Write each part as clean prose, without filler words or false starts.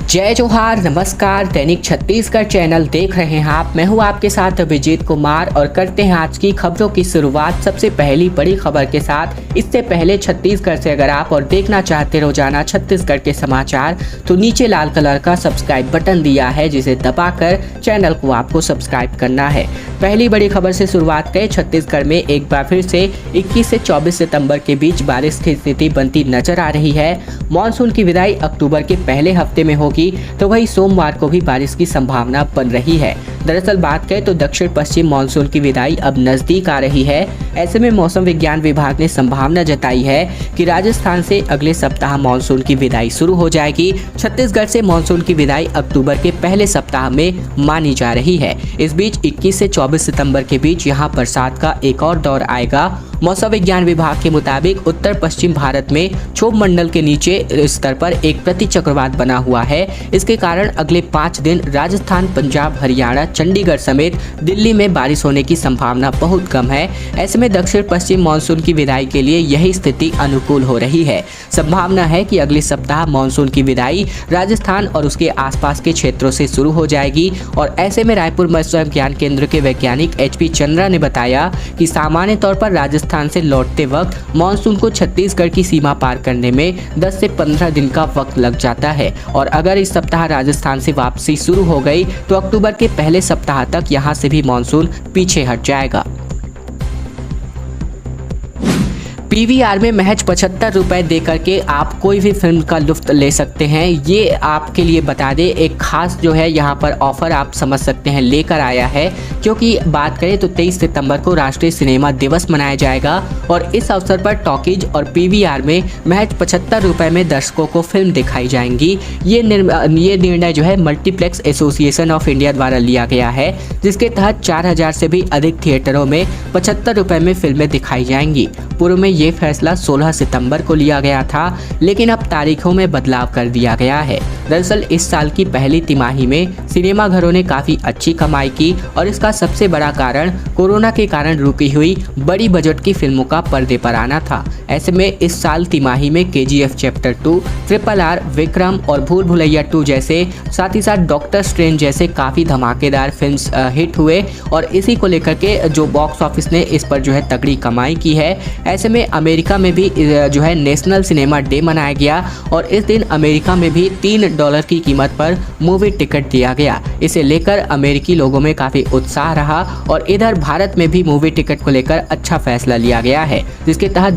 जय जोहार, नमस्कार। दैनिक छत्तीसगढ़ चैनल देख रहे हैं आप। मैं हूं आपके साथ अभिजीत कुमार और करते हैं आज की खबरों की शुरुआत सबसे पहली बड़ी खबर के साथ। इससे पहले छत्तीसगढ़ से अगर आप और देखना चाहते रोजाना छत्तीसगढ़ के समाचार तो नीचे लाल कलर का सब्सक्राइब बटन दिया है, जिसे दबाकर चैनल को आपको सब्सक्राइब करना है। पहली बड़ी खबर से शुरुआत करें। छत्तीसगढ़ में एक बार फिर से 21 से 24 सितंबर के बीच बारिश की स्थिति बनती नजर आ रही है। मानसून की विदाई अक्टूबर के पहले हफ्ते में होगी, तो वही सोमवार को भी बारिश की संभावना बन रही है। दरअसल बात करें तो दक्षिण पश्चिम मानसून की विदाई अब नजदीक आ रही है। ऐसे में मौसम विज्ञान विभाग ने संभावना जताई है कि राजस्थान से अगले सप्ताह मानसून की विदाई शुरू हो जाएगी। छत्तीसगढ़ से मानसून की विदाई अक्टूबर के पहले सप्ताह में मानी जा रही है। इस बीच 21 से 24 सितंबर के बीच यहाँ बरसात का एक और दौर आएगा। मौसम विज्ञान विभाग के मुताबिक उत्तर पश्चिम भारत में क्षोभ मंडल के नीचे स्तर पर एक प्रतिचक्रवात बना हुआ है। इसके कारण अगले 5 दिन राजस्थान, पंजाब, हरियाणा, चंडीगढ़ समेत दिल्ली में बारिश होने की संभावना बहुत कम है। ऐसे में दक्षिण पश्चिम मानसून की विदाई के लिए यही स्थिति अनुकूल हो रही है। संभावना है कि अगले सप्ताह मानसून की विदाई राजस्थान और उसके आसपास के क्षेत्रों से शुरू हो जाएगी। और ऐसे में रायपुर मौसम विज्ञान केंद्र के वैज्ञानिक HP चंद्रा ने बताया कि सामान्य तौर पर राजस्थान से लौटते वक्त मानसून को छत्तीसगढ़ की सीमा पार करने में 10 से 15 दिन का वक्त लग जाता है। और अगर इस सप्ताह राजस्थान से वापसी शुरू हो गई तो अक्टूबर के पहले सप्ताह तक यहां से भी मानसून पीछे हट जाएगा। PVR में महज 75 रुपए देकर के आप कोई भी फिल्म का लुत्फ ले सकते हैं। ये आपके लिए बता दें, एक खास जो है यहाँ पर ऑफर आप समझ सकते हैं लेकर आया है, क्योंकि बात करें तो 23 सितंबर को राष्ट्रीय सिनेमा दिवस मनाया जाएगा और इस अवसर पर टॉकीज और PVR में महज 75 रुपए में दर्शकों को फिल्म दिखाई जाएंगी। ये निर्णय जो है मल्टीप्लेक्स एसोसिएशन ऑफ इंडिया द्वारा लिया गया है, जिसके तहत 4000 से भी अधिक थिएटरों में 75 रुपए में फिल्में दिखाई जाएंगी। पूर्व में ये फैसला 16 सितंबर को लिया गया था, लेकिन अब तारीखों में बदलाव कर दिया गया है। दरअसल इस साल की पहली तिमाही में सिनेमाघरों ने काफी अच्छी कमाई की और इसका सबसे बड़ा कारण कोरोना के कारण रुकी हुई बड़ी बजट की फिल्मों का पर्दे पर आना था। ऐसे में इस साल तिमाही में KGF चैप्टर 2, RRR, विक्रम और भूल भुलैया 2 जैसे, साथ ही साथ डॉक्टर स्ट्रेंज जैसे काफी धमाकेदार फिल्म्स हिट हुए और इसी को लेकर के जो बॉक्स ऑफिस ने इस पर जो है तगड़ी कमाई की है। ऐसे में अमेरिका में भी जो है नेशनल सिनेमा डे मनाया गया और इस दिन अमेरिका में भी $3 की कीमत पर मूवी टिकट दिया गया। इसे लेकर अमेरिकी लोगों में काफी उत्साह रहा और इधर भारत में भी मूवी टिकट को लेकर अच्छा फैसला लिया गया है, जिसके तहत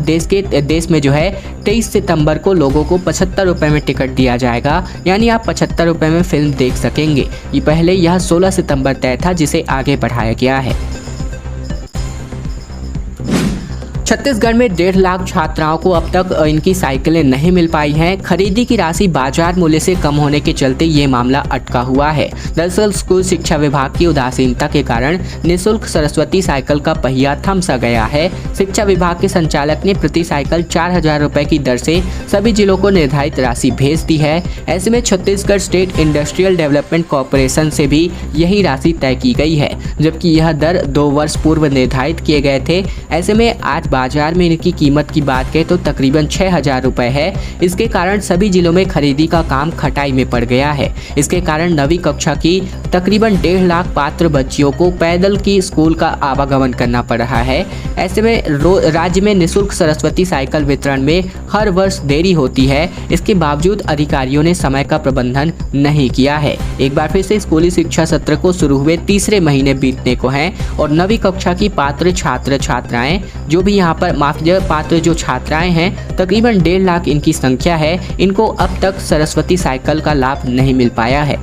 देश में जो है 23 सितंबर को लोगों को 75 रुपए में टिकट दिया जाएगा, यानी आप 75 रुपए में फिल्म देख सकेंगे। ये पहले यह 16 सितंबर तय था, जिसे आगे बढ़ाया गया है। छत्तीसगढ़ में 1.5 लाख छात्राओं को अब तक इनकी साइकिलें नहीं मिल पाई हैं। खरीदी की राशि बाजार मूल्य से कम होने के चलते ये मामला अटका हुआ है। दरअसल स्कूल शिक्षा विभाग की उदासीनता के कारण निःशुल्क सरस्वती साइकिल का पहिया थम सा गया है। शिक्षा विभाग के संचालक ने प्रति साइकिल 4000 रुपए की दर से सभी जिलों को निर्धारित राशि भेज दी है। ऐसे में Chhattisgarh state industrial development corporation से भी यही राशि तय की गई है, जबकि यह दर 2 वर्ष पूर्व निर्धारित किए गए थे। ऐसे में आज बाजार में इनकी कीमत की बात करें तो तकरीबन 6000 रुपए है। इसके कारण सभी जिलों में खरीदी का काम खटाई में पड़ गया है। इसके कारण 9वीं कक्षा की तकरीबन 1.5 लाख पात्र बच्चियों को पैदल की स्कूल का आवागमन करना पड़ रहा है। ऐसे में राज्य में निःशुल्क सरस्वती साइकिल वितरण में हर वर्ष देरी होती है। इसके बावजूद अधिकारियों ने समय का प्रबंधन नहीं किया है। एक बार फिर से स्कूली शिक्षा सत्र को शुरू हुए तीसरे महीने बीतने को हैं और 9वीं कक्षा की पात्र छात्र छात्राएं जो भी यहाँ पर पात्र जो छात्राएं हैं, तकरीबन 1.5 लाख इनकी संख्या है, इनको अब तक सरस्वती साइकिल का लाभ नहीं मिल पाया है।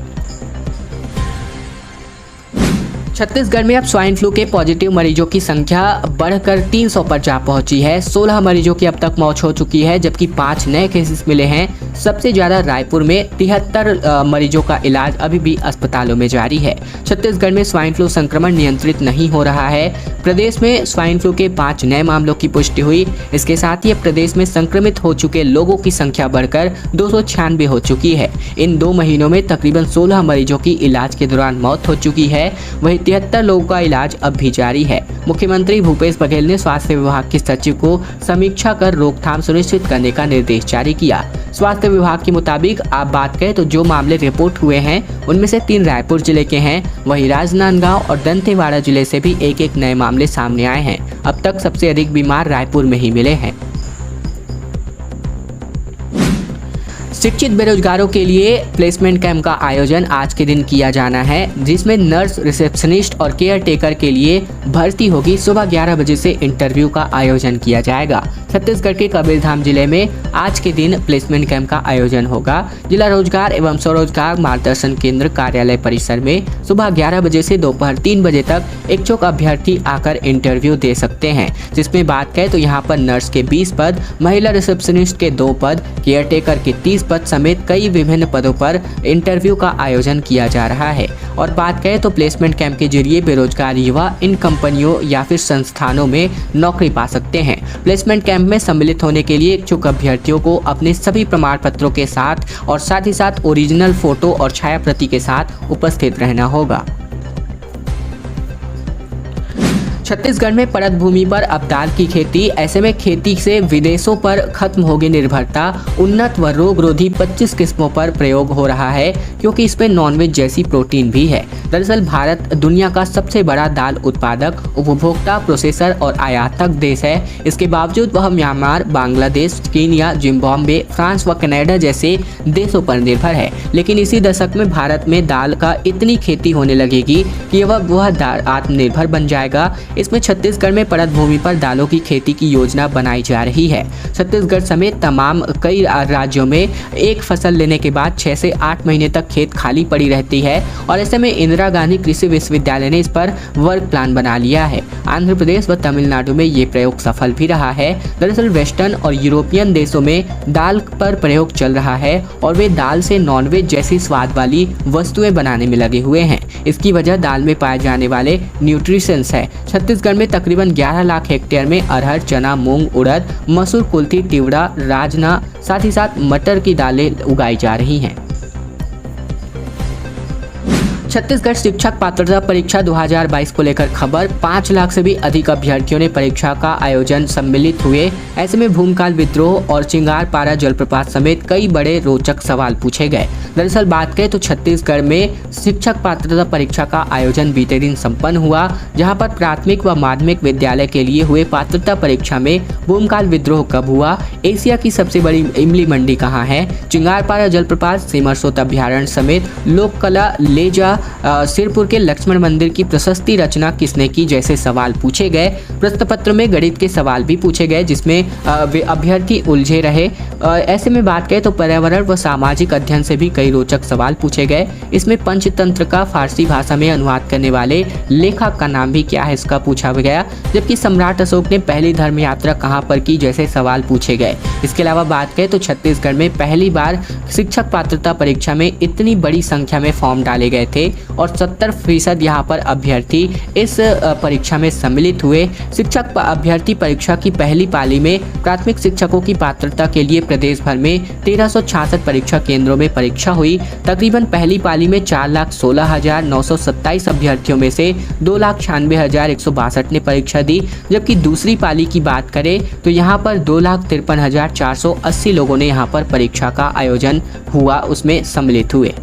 छत्तीसगढ़ में अब स्वाइन फ्लू के पॉजिटिव मरीजों की संख्या बढ़कर 300 पर जा पहुंची है। 16 मरीजों की अब तक मौत हो चुकी है, जबकि 5 नए केसेस मिले हैं। सबसे ज्यादा रायपुर में 73 मरीजों का इलाज अभी भी अस्पतालों में जारी है। छत्तीसगढ़ में स्वाइन फ्लू संक्रमण नियंत्रित नहीं हो रहा है। प्रदेश में स्वाइन फ्लू के 5 नए मामलों की पुष्टि हुई। इसके साथ ही प्रदेश में संक्रमित हो चुके लोगों की संख्या बढ़कर 296 हो चुकी है। इन 2 महीनों में तकरीबन 16 मरीजों की इलाज के दौरान मौत हो चुकी है। वहीं 73 लोगों का इलाज अब भी जारी है। मुख्यमंत्री भूपेश बघेल ने स्वास्थ्य विभाग के सचिव को समीक्षा कर रोकथाम सुनिश्चित करने का निर्देश जारी किया। स्वास्थ्य विभाग के मुताबिक आप बात करें तो जो मामले रिपोर्ट हुए हैं उनमें से 3 रायपुर जिले के हैं, वहीं राजनांदगांव और दंतेवाड़ा जिले से भी एक नए मामले सामने आए हैं। अब तक सबसे अधिक बीमार रायपुर में ही मिले हैं। शिक्षित बेरोजगारों के लिए प्लेसमेंट कैंप का आयोजन आज के दिन किया जाना है, जिसमें नर्स, रिसेप्शनिस्ट और केयर टेकर के लिए भर्ती होगी। सुबह 11 बजे से इंटरव्यू का आयोजन किया जाएगा। छत्तीसगढ़ के कबीरधाम जिले में आज के दिन प्लेसमेंट कैंप का आयोजन होगा। जिला रोजगार एवं स्वरोजगार मार्गदर्शन केंद्र कार्यालय परिसर में सुबह 11 बजे से दोपहर 3 बजे तक इच्छुक अभ्यर्थी आकर इंटरव्यू दे सकते हैं। जिसमें बात करें तो यहाँ पर नर्स के 20 पद, महिला रिसेप्शनिस्ट के 2 पद, केयर टेकर के 30 पद समेत कई विभिन्न पदों पर इंटरव्यू का आयोजन किया जा रहा है। और बात करें तो प्लेसमेंट कैंप के जरिए बेरोजगार युवा इन कंपनियों या फिर संस्थानों में नौकरी पा सकते हैं। प्लेसमेंट कैंप में सम्मिलित होने के लिए इच्छुक अभ्यर्थियों को अपने सभी प्रमाण पत्रों के साथ और साथ ही साथ ओरिजिनल फोटो और छाया प्रति के साथ उपस्थित रहना होगा। छत्तीसगढ़ में परत भूमि पर अब दाल की खेती, ऐसे में खेती से विदेशों पर खत्म होगी निर्भरता। उन्नत व रोग रोधी 25 किस्मों पर प्रयोग हो रहा है, क्योंकि इसमें नॉनवेज जैसी प्रोटीन भी है। दरअसल भारत दुनिया का सबसे बड़ा दाल उत्पादक, उपभोक्ता, प्रोसेसर और आयातक देश है। इसके बावजूद वह Myanmar, Bangladesh, Kenya, Zimbabwe, France व कनाडा जैसे देशों पर निर्भर है। लेकिन इसी दशक में भारत में दाल का इतनी खेती होने लगेगी कि वह आत्मनिर्भर बन जाएगा। इसमें छत्तीसगढ़ में परत भूमि पर दालों की खेती की योजना बनाई जा रही है। छत्तीसगढ़ समेत तमाम कई राज्यों में एक फसल लेने के बाद 6 से 8 महीने तक खेत खाली पड़ी रहती है और ऐसे में इंदिरा गांधी कृषि विश्वविद्यालय ने इस पर वर्क प्लान बना लिया है। आंध्र प्रदेश व तमिलनाडु में ये प्रयोग सफल भी रहा है। दरअसल वेस्टर्न और यूरोपियन देशों में दाल पर प्रयोग चल रहा है और वे दाल से नॉनवेज जैसी स्वाद वाली वस्तुएं बनाने में लगे हुए हैं। इसकी वजह दाल में पाए जाने वाले न्यूट्रिशंस है। छत्तीसगढ़ में तकरीबन 11 लाख हेक्टेयर में अरहर, चना, मूंग, उड़द, मसूर, कुल्थी, तिवड़ा, राजमा, साथ ही साथ मटर की दालें उगाई जा रही हैं। छत्तीसगढ़ शिक्षक पात्रता परीक्षा 2022 को लेकर खबर। 5 लाख से भी अधिक अभ्यर्थियों ने परीक्षा का आयोजन सम्मिलित हुए। ऐसे में भूमकाल विद्रोह और चिंगारपारा जलप्रपात समेत कई बड़े रोचक सवाल पूछे गए। दरअसल बात करें तो छत्तीसगढ़ में शिक्षक पात्रता परीक्षा का आयोजन बीते दिन संपन्न हुआ, जहां पर प्राथमिक व माध्यमिक विद्यालय के लिए हुए पात्रता परीक्षा में भूमकाल विद्रोह कब हुआ, एशिया की सबसे बड़ी इमली मंडी कहाँ है, चिंगारपारा जलप्रपात, सिमरसोत अभ्यारण्य समेत लोक कला, लेजा, सिरपुर के लक्ष्मण मंदिर की प्रशस्ति रचना किसने की जैसे सवाल पूछे गए। प्रश्न पत्र में गणित के सवाल भी पूछे गए, जिसमें वे अभ्यर्थी उलझे रहे। ऐसे में बात करें तो पर्यावरण व सामाजिक अध्ययन से भी कई रोचक सवाल पूछे गए। इसमें पंचतंत्र का फारसी भाषा में अनुवाद करने वाले लेखक का नाम भी क्या है इसका पूछा गया, जबकि सम्राट अशोक ने पहली धर्म यात्रा कहाँ पर की जैसे सवाल पूछे गए। इसके अलावा बात करें तो छत्तीसगढ़ में पहली बार शिक्षक पात्रता परीक्षा में इतनी बड़ी संख्या में फॉर्म डाले गए थे और 70% यहाँ पर अभ्यर्थी इस परीक्षा में सम्मिलित हुए। शिक्षक अभ्यर्थी परीक्षा की पहली पाली में प्राथमिक शिक्षकों की पात्रता के लिए प्रदेश भर में 1366 परीक्षा केंद्रों में परीक्षा हुई। तकरीबन पहली पाली में 4,16,927 अभ्यर्थियों में से 2,96,162 ने परीक्षा दी, जबकि दूसरी पाली की बात करें तो यहाँ पर 2,53,480 लोगों ने यहाँ पर परीक्षा का आयोजन हुआ उसमें सम्मिलित हुए।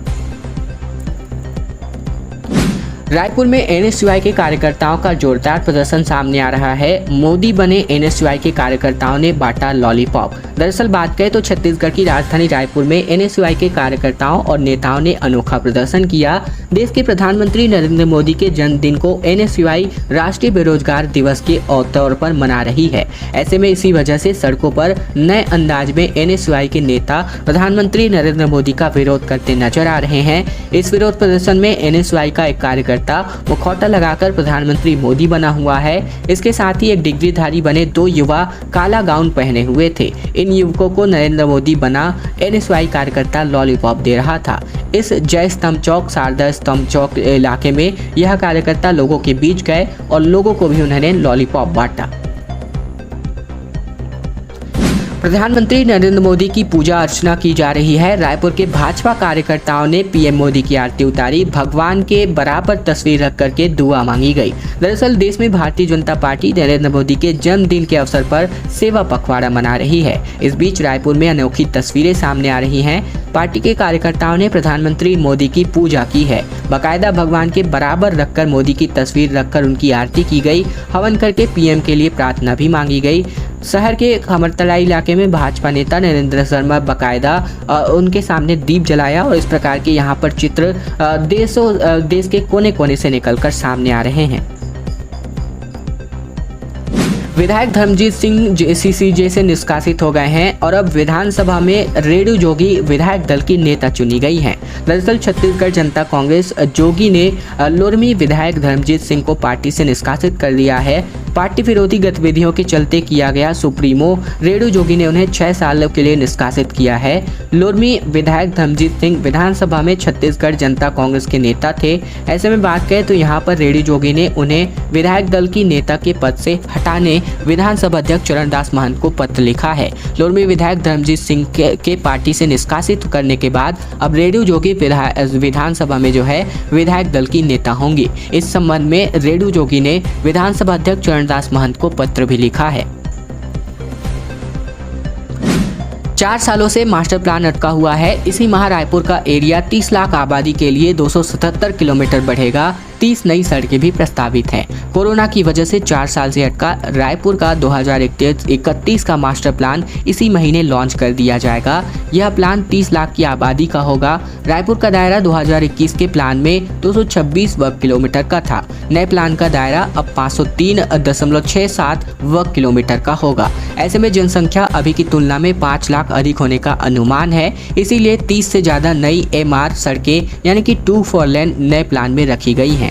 रायपुर में एनएसयूआई के कार्यकर्ताओं का जोरदार प्रदर्शन सामने आ रहा है। मोदी बने एनएसयूआई के कार्यकर्ताओं ने बांटा लॉलीपॉप। दरअसल बात करें तो छत्तीसगढ़ की राजधानी रायपुर में एनएसयूआई के कार्यकर्ताओं और नेताओं ने अनोखा प्रदर्शन किया। देश के प्रधानमंत्री नरेंद्र मोदी के जन्मदिन को एनएसयूआई राष्ट्रीय बेरोजगार दिवस के तौर पर मना रही है। ऐसे में इसी वजह से सड़कों पर नए अंदाज में एनएसयूआई के नेता प्रधानमंत्री नरेंद्र मोदी का विरोध करते नजर आ रहे हैं। इस विरोध प्रदर्शन में एनएसयूआई का एक कार्यकर्ता मुखौटा लगाकर प्रधानमंत्री मोदी बना हुआ है। इसके साथ ही एक डिग्रीधारी बने 2 युवा काला गाउन पहने हुए थे। इन युवकों को नरेंद्र मोदी बना एनएसयूआई कार्यकर्ता लॉलीपॉप दे रहा था। इस जय स्तंभ चौक, शारदा स्तंभ चौक इलाके में यह कार्यकर्ता लोगों के बीच गए और लोगों को भी उन्होंने लॉलीपॉप बांटा। प्रधानमंत्री नरेंद्र मोदी की पूजा अर्चना की जा रही है। रायपुर के भाजपा कार्यकर्ताओं ने पीएम मोदी की आरती उतारी, भगवान के बराबर तस्वीर रख करके दुआ मांगी गई। दरअसल देश में भारतीय जनता पार्टी नरेंद्र मोदी के जन्मदिन के अवसर पर सेवा पखवाड़ा मना रही है। इस बीच रायपुर में अनोखी तस्वीरें सामने आ रही हैं। पार्टी के कार्यकर्ताओं ने प्रधानमंत्री मोदी की पूजा की है। बाकायदा भगवान के बराबर रखकर मोदी की तस्वीर रखकर उनकी आरती की गई। हवन करके पीएम के लिए प्रार्थना भी मांगी गई। शहर के खमरतला इलाके में भाजपा नेता नरेंद्र शर्मा बाकायदा उनके सामने दीप जलाया और इस प्रकार के यहाँ पर चित्र देश के कोने कोने से निकलकर सामने आ रहे हैं। विधायक धर्मजीत सिंह जेसीसीजे से निष्कासित हो गए हैं और अब विधानसभा में रेणु जोगी विधायक दल की नेता चुनी गई हैं। दरअसल छत्तीसगढ़ जनता कांग्रेस जोगी ने लोरमी विधायक धर्मजीत सिंह को पार्टी से निष्कासित कर दिया है। पार्टी विरोधी गतिविधियों के चलते किया गया सुप्रीमो रेणु जोगी ने उन्हें 6 साल के लिए निष्कासित किया है। लोरमी विधायक धर्मजीत सिंह विधानसभा में छत्तीसगढ़ जनता कांग्रेस के नेता थे। ऐसे में बात करें तो यहाँ पर रेणु जोगी ने उन्हें विधायक दल की नेता के पद से हटाने विधानसभा अध्यक्ष चरणदास महंत को पत्र लिखा है। लोरमी विधायक धर्मजीत सिंह के पार्टी से निष्कासित करने के बाद अब रेणु जोगी विधानसभा में जो है विधायक दल की नेता होंगी। इस संबंध में रेणु जोगी ने विधानसभा अध्यक्ष चरणदास महंत को पत्र भी लिखा है। 4 सालों से मास्टर प्लान अटका हुआ है। इसी माह रायपुर का एरिया 30 लाख आबादी के लिए 277 किलोमीटर बढ़ेगा। 30 नई सड़कें भी प्रस्तावित हैं। कोरोना की वजह से 4 साल से अटका रायपुर का 2031 का मास्टर प्लान इसी महीने लॉन्च कर दिया जाएगा। यह प्लान 30 लाख की आबादी का होगा। रायपुर का दायरा 2021 के प्लान में 226 वर्ग किलोमीटर का था। नए प्लान का दायरा अब 503.67 वर्ग किलोमीटर का होगा। ऐसे में जनसंख्या अभी की तुलना में 5 लाख अधिक होने का अनुमान है। इसीलिए 30 से ज्यादा नई MR सड़कें यानी कि 2 4 लेन नए प्लान में रखी गई हैं।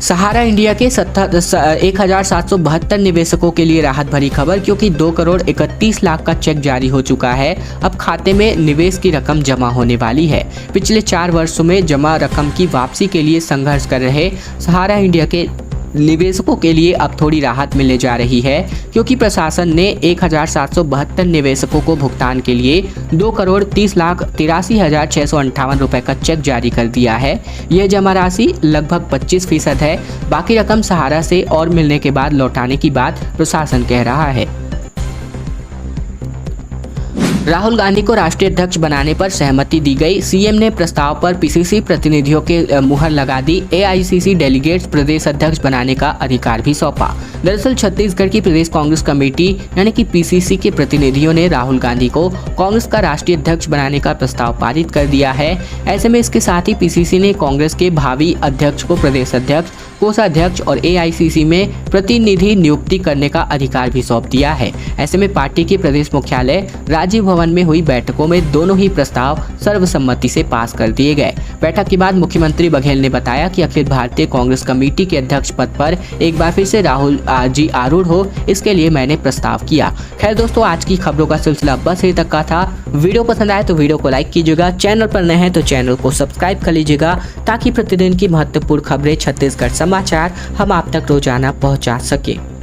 सहारा इंडिया के 1772 निवेशकों के लिए राहत भरी खबर, क्योंकि 2 करोड़ 31 लाख का चेक जारी हो चुका है। अब खाते में निवेश की रकम जमा होने वाली है। पिछले 4 वर्षों में जमा रकम की वापसी के लिए संघर्ष कर रहे सहारा इंडिया के निवेशकों के लिए अब थोड़ी राहत मिलने जा रही है, क्योंकि प्रशासन ने 1772 निवेशकों को भुगतान के लिए 2 करोड़ 30,83,658 रुपए का चेक जारी कर दिया है। यह जमा राशि लगभग 25% है। बाकी रकम सहारा से और मिलने के बाद लौटाने की बात प्रशासन कह रहा है। राहुल गांधी को राष्ट्रीय अध्यक्ष बनाने पर सहमति दी गई। सीएम ने प्रस्ताव पर पीसीसी प्रतिनिधियों के मुहर लगा दी। एआईसीसी डेलीगेट्स प्रदेश अध्यक्ष बनाने का अधिकार भी सौंपा। दरअसल छत्तीसगढ़ की प्रदेश कांग्रेस कमेटी यानी कि पीसीसी के प्रतिनिधियों ने राहुल गांधी को कांग्रेस का राष्ट्रीय अध्यक्ष बनाने का प्रस्ताव पारित कर दिया है। ऐसे में इसके साथ ही पीसीसी ने कांग्रेस के भावी अध्यक्ष को प्रदेश अध्यक्ष, कोषाध्यक्ष और एआईसीसी में प्रतिनिधि नियुक्ति करने का अधिकार भी सौंप दिया है। ऐसे में पार्टी के प्रदेश मुख्यालय राजीव भवन में हुई बैठकों में दोनों ही प्रस्ताव सर्वसम्मति से पास कर दिए गए। बैठक के बाद मुख्यमंत्री बघेल ने बताया कि अखिल भारतीय कांग्रेस कमेटी के अध्यक्ष पद पर एक बार फिर से राहुल जी आरूढ़ हो, इसके लिए मैंने प्रस्ताव किया। खैर दोस्तों, आज की खबरों का सिलसिला बस यहीं तक का था। वीडियो पसंद आए तो वीडियो को लाइक कीजिएगा। चैनल पर नए हैं तो चैनल को सब्सक्राइब कर लीजिएगा, ताकि प्रतिदिन की महत्वपूर्ण खबरें, छत्तीसगढ़ समाचार हम आप तक रोजाना पहुंचा सके।